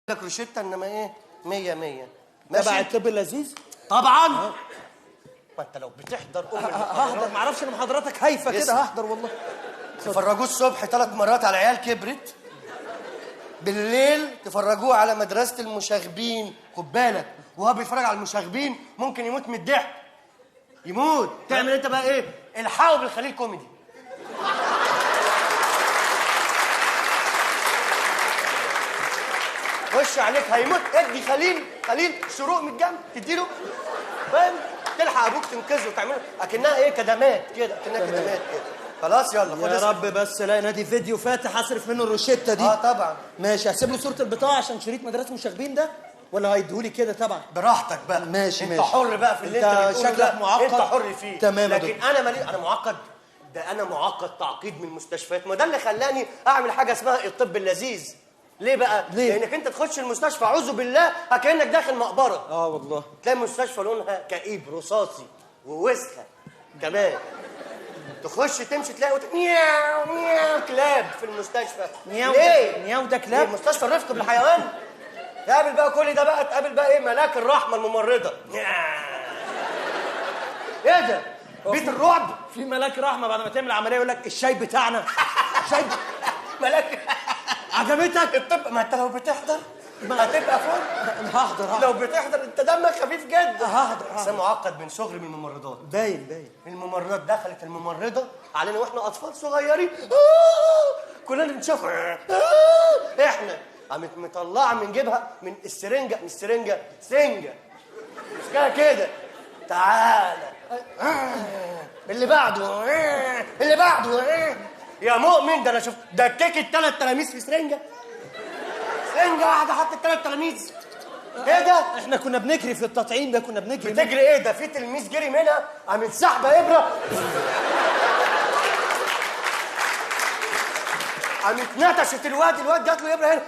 لك روشتة انما ايه 100 100 تبع الطب اللذيذ طبعا. ما انت لو بتحضر هحضر، معرفش ان محاضراتك هايفه كده، هحضر والله. تفرجوه الصبح 3 مرات على عيال كبرت، بالليل تفرجوه على مدرسة المشاغبين. خد بالك وهو بيتفرج على المشاغبين ممكن يموت من الضحك، يموت. تعمل انت بقى ايه؟ الحقه بالخليل كوميدي. خش عليك هيموت، ادي خليل شروق من الجنب تديله، فاهم؟ تلحق ابوك تنقذه وتعمله اكنها ايه كدمات كده، اكنها كدمات كده. خلاص يلا خد يا رب بس لا نادي فيديو فاتح اصرف منه الروشته دي. طبعا ماشي. هسيب له صوره البطاقه عشان شريط مدرسه مشاغبين ده، ولا هيديهولي كده؟ طبعا براحتك بقى. ماشي انت حر بقى في اللي انت بتقوله. شكلك معقد، انت حر فيه. تمام. لكن انا معقد. ده انا معقد تعقيد من المستشفيات. ما ده اللي خلاني اعمل حاجه اسمها الطب اللذيذ. ليه بقى؟ ليه؟ لانك انت تخش المستشفى اعوذ بالله كانك داخل مقبره. والله. تلاقي المستشفى لونها كئيب رصاصي ووسخه كمان. تخش تمشي تلاقي مياو مياو كلاب في المستشفى. مياو ليه؟ مياو ده كلاب؟ مستشفى الرفق بالحيوان. تقابل بقى كل ده بقى، تقابل بقى ايه؟ ملاك الرحمه الممرضه. ايه ده؟ بيت الرعب. في ملاك رحمه بعد ما تعمل عمليه يقول لك الشاي بتاعنا. شاي ملاك. عجبتك الطب؟ ما انت لو بتحضر هتبقى فل. هحضر. لو بتحضر انت دمك خفيف جدا. هحضر. بس معقد من صغري من الممرضات. باين. الممرضات دخلت الممرضه علينا واحنا اطفال صغيرين، كلنا بنشوف احنا قامت مطلعه من جيبها من السرنجه، مش سرنجه، سنجه مش كده. تعالى اللي بعده اللي بعده. يا مؤمن ده انا شفت دككت 3 تلاميذ في سرنجه واحده، حطت 3 تلاميذ. ايه ده؟ احنا كنا بنجري في التطعيم ده، كنا بنجري. بتجري ايه ده؟ في تلميذ جري منها قامت سحبه ابره، قامت نتشت الواد جات له ابره هنا،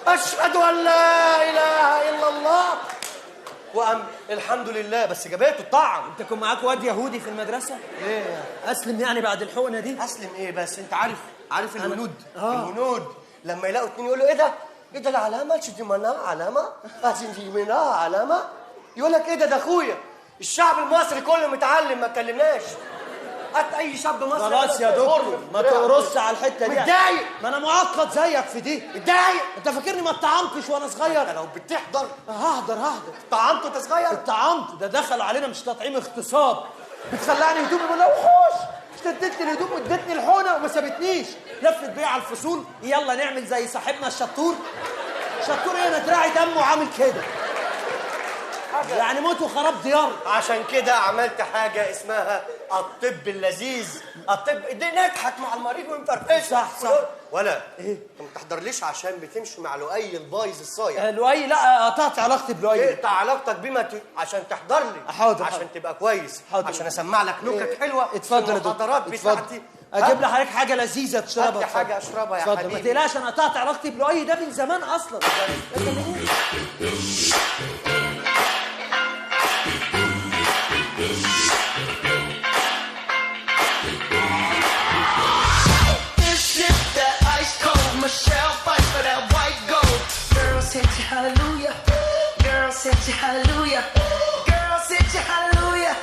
اشهد ان لا اله الا الله. وقام الحمد لله بس جابته الطعم. انت كان معاك واد يهودي في المدرسه؟ ايه اسلم يعني بعد الحقنه دي؟ اسلم ايه بس؟ انت عارف الهنود. الهنود لما يلاقوا 2 يقولوا ايه ده العلامه؟ دي منها علامه، دي منها علامه. يقول لك ايه ده اخويا. الشعب المصري كله متعلم، ما اتكلمناش. هات اي شاب مصري. خلاص يا دكتور ما تقرصش على الحته دي. متضايق. ما انا معقد زيك في دي. متضايق. انت فاكرني ما اتطعمتش وانا صغير؟ انت لو بتحضر هحضر. اتطعمت وانت صغير؟ اتطعمت. ده دخلوا علينا مش تطعيم، اغتصاب. بتخلعني هدومي ولا وحوش. اشتدتني الهدوم وادتني الحقنه وما سابتنيش، لفت بيا على الفصول. يلا نعمل زي صاحبنا الشطور. شطور ايه؟ انا دراعي دمه عامل كده يعني موت وخراب ديار. عشان كده عملت حاجه اسمها الطب اللذيذ. الطب دي نجحت مع المريض ومفرفشه. صح ولا ايه؟ انت ما تحضرليش عشان بتمشي مع لؤي البايظ الصايع. لؤي؟ لا، قطعت علاقتي بلؤي. اقطع علاقتك بيه عشان تحضر لي. حاضر. عشان تبقى كويس. حاضر. عشان اسمع لك نكت حلوه. اتفضل يا دكتور. المحاضرات بتاعتي. اجيب لحضرتك حاجه لذيذه تشربها. هات حاجه اشربها يا حبيبي. ما تقلقش، انا قطعت علاقتي بلؤي ده من زمان اصلا. Michelle fight for that white gold. Girls hit you hallelujah. Girls hit you hallelujah. Girls hit you hallelujah.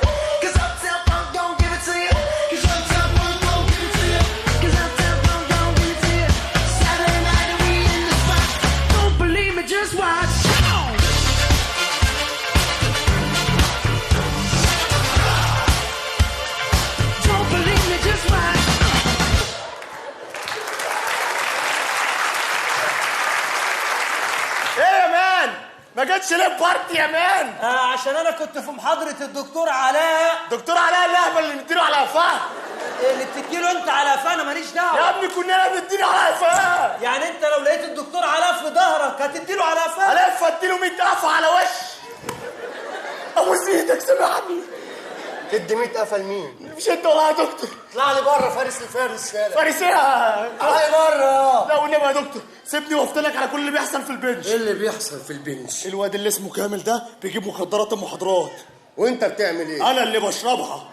Cause Uptown Funk don't give it to you. Cause Uptown Funk don't give it to you. Cause Uptown Funk don't give it to you. Saturday night and we in the spot. Don't believe me, just watch. Don't believe me, just watch. ما جاتش ليه بارتي يا مان؟ عشان انا كنت في محاضره الدكتور علاء. دكتور علاء اللهبل اللي مديله على قفاه. اللي بتديله انت على قفاه، انا ماليش دعوه. يا ابني كلنا بنديله على قفاه. يعني انت لو لقيت الدكتور علاء في ظهرك هتديله على قفاه؟ الف اديله 100 قفه على وش. ابوس ايدك سامحني. تدي 100 قفه لمين؟ مش انت ولا يا دكتور. اطلع لي بره فارس الفارس. فارس ايه؟ اطلع لي بره. لا والنبي يا دكتور سيبني وافتلك على كل اللي بيحصل في البنش. ايه اللي بيحصل في البنش؟ الواد اللي اسمه كامل ده بيجيب مخدرات المحاضرات. وانت بتعمل ايه؟ انا اللي بشربها.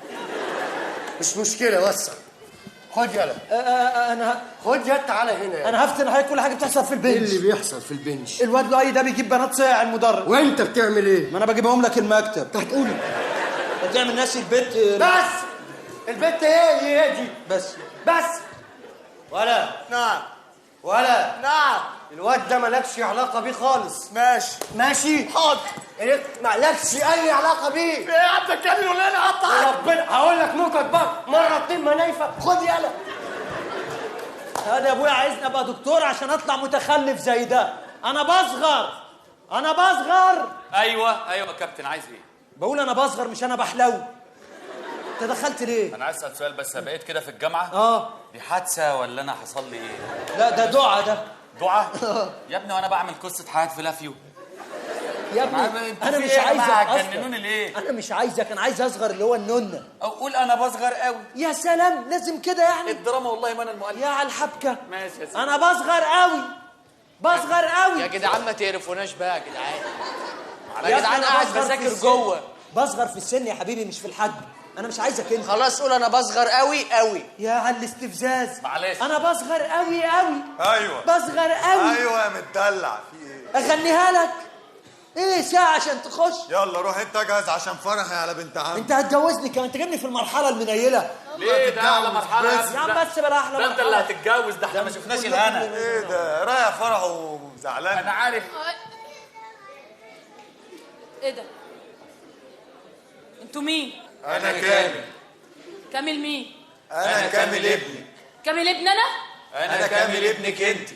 مش مشكله وسع. خد يلا. انا خد يلا تعالى هنا يلا. انا هفتن حضرتك كل حاجه بتحصل في البنش. ايه اللي بيحصل في البنش؟ الواد لؤي ده بيجيب بنات صيع المدرب. وانت بتعمل ايه؟ ما انا بجيبهم لك المكتب. انت هتقول بتعمل ناسي البيت. بس البت هي دي بس ولا نعم ولا الواد ده مالكش علاقه بيه خالص. ماشي حاضر. مالكش اي علاقه بيه. ايه يا عم تتكلم ولا انا قطع؟ ربنا هقول لك نكت بقى مره اتنين منايفه. خد يلا. انا ابويا عايزني ابقى دكتور عشان اطلع متخلف زي ده. انا بصغر. ايوه يا كابتن، عايز ايه؟ بقول انا بصغر مش انا بحلو. انت دخلت ليه؟ انا عايز اسال سؤال بس. بقيت كده في الجامعه؟ دي حادثه ولا انا حصل لي ايه؟ لا ده دعاء ده. دعاء؟ يا ابني وانا بعمل قصه حياه فلافيو. يا ابني انا مش عايزك هتجننوني ليه؟ انا مش عايزك، انا عايز اصغر اللي هو النونه. او قول انا بصغر قوي. يا سلام لازم كده يعني. الدراما والله ما انا المؤلف. يا على الحبكه. ماشي يا سيدي. انا بصغر قوي. يا جدعان ما تقرفوناش بقى يا جدعان. يا جدعان أنا قاعد بصغر في بذاكر السن. جوه. بصغر في السن يا حبيبي مش في الحجم. انا مش عايزك انت. خلاص قول انا بصغر قوي. يا على الاستفزاز. معلش. انا بصغر قوي. ايوه بصغر قوي. ايوه يا متدلع، في ايه؟ اغنيها لك. ايه ساعه عشان تخش. يلا روح انت اجهز عشان فرحي على بنت عمي. انت هتجوزني كمان، انت جايبني في المرحله المنيله. ليه ده احلى مرحله بس. يا عم بس بلا احلى ده انت اللي هتتجوز. ده احنا ما شفناش الهنا. ايه ده رايح فرح وزعلان؟ انا عارف. ايه ده؟ انتوا مين؟ انا كامل. كامل مين؟ انا كامل ابني. كامل ابن انا؟ انا كامل ابنك انت.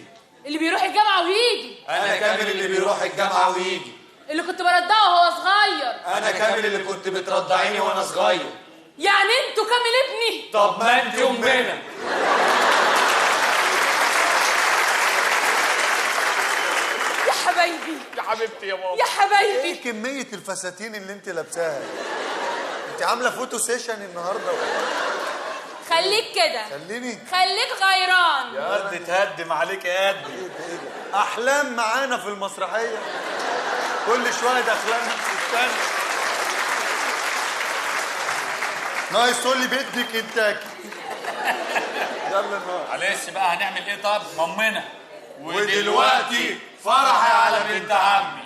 اللي بيروح الجامعة ويجي. انا كامل اللي بيروح الجامعه ويجي. اللي كنت برضعه وهو صغير. انا كامل اللي كنت بترضعيني وانا صغير. يعني انتوا كامل ابني؟ طب ما انت امنا. يا حبايبي يا حبيبتي يا ماما. يا حبايبي. ايه كميه الفساتين اللي انت لابساها؟ انت عامله فوتو سيشن النهارده؟ خليك كده. خليك غيران. يا قد تهدم عليك يا قد. ايه ده؟ احلام معانا في المسرحيه كل شويه داخلين استنى. ناقص تقول لي بدي كنتاكي. يلا نار. معلش بقى هنعمل ايه؟ طب مامنا. ودلوقتي فرحي على بنت عمي.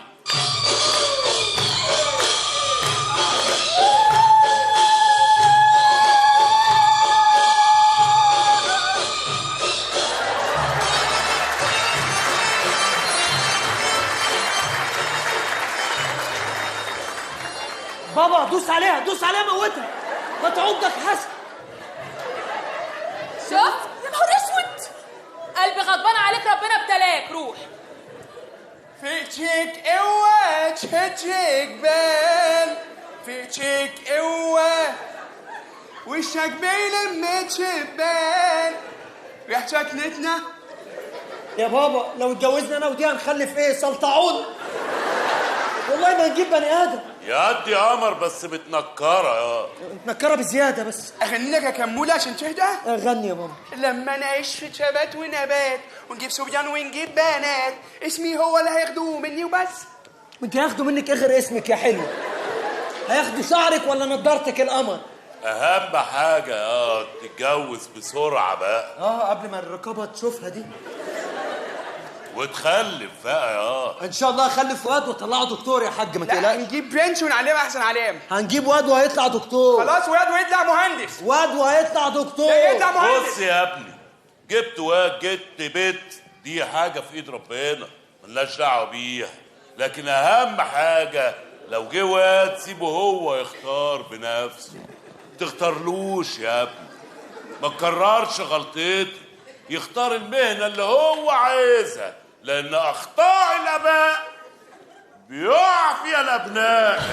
بابا دوس عليها موتها. ما تعضك حسن. شفت؟ يا نهار اسود. قلبي غضبان عليك، ربنا ابتلاك. روح. فيتشيك قوة تشيك بال. فيتشيك قوة وشك بيلم تشبال. ريحة شكلتنا. يا بابا لو اتجوزنا انا ودي هنخلف ايه؟ سلطعون. والله ما نجيب بني ادم. يا قد يا قمر بس متنكره يا متنكره بزياده بس. اغني لك يا كمولة عشان تهدى. غني يا بابا. لما نعيش في شبات ونبات ونجيب صبيان ونجيب بنات، اسمي هو اللي هياخدوه مني وبس. وانت هياخدوا منك ايه غير اسمك يا حلو؟ هياخدوا شعرك ولا نضارتك القمر؟ اهم حاجه تتجوز بسرعه بقى قبل ما الرقابه تشوفها دي. وتخلف بقى ان شاء الله اخلف واد واطلعه دكتور يا حاج. ما لا تقلقش. نجيب بنش ونعلمها احسن علام. هنجيب واد وهيطلع دكتور. خلاص واد ويطلع مهندس. واد وهيطلع دكتور. يطلع مهندس. بص يا ابني، جبت واد جبت بيت دي حاجه في ايد ربنا ملناش دعوه بيها، لكن اهم حاجه لو جه واد سيبه هو يختار بنفسه. تختارلوش يا ابني، ما تكررش غلطتي. يختار المهنه اللي هو عايزها، لان اخطاء الاباء بيقع فيها الابناء